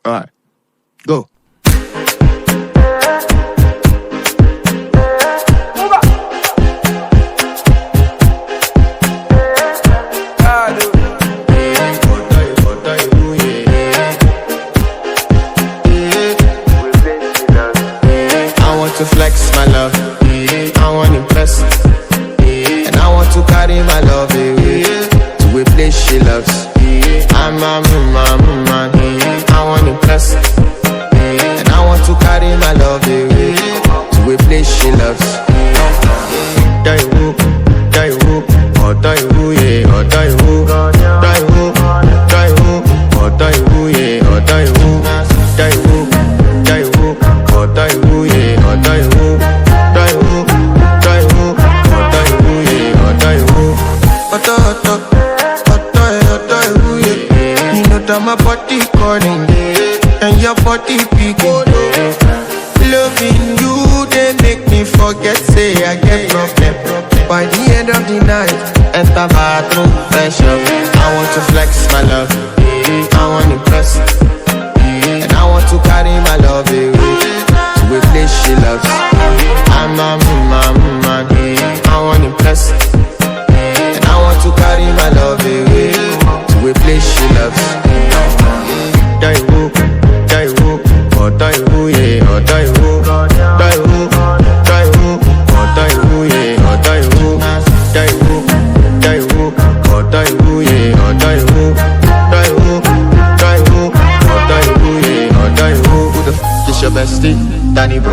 Alright, go. To flex my love, I want impress, and I want to carry my love away to a place she loves. I'm a man, I want impress, and I want to carry my love away to a place she loves. Die who, oh die who, yeah, oh die who, die who, oh die who, yeah, oh die who, die who, oh die who, yeah. My body calling, and your body picking. Loving you, they make me forget, say I get problem. By the end of the night, enter bathroom, fresh up. I want to flex my love, I want to impress, and I want to carry my love away to a place she loves. I'm a man, I want to impress, and I want to carry my love away to a place she loves. Die who, oh die who, yeah, oh die who, die who, oh die who, yeah, oh die who, oh die who, yeah, oh die who, oh die who, yeah, oh die who. Who the f*** is your bestie? Danny Bro.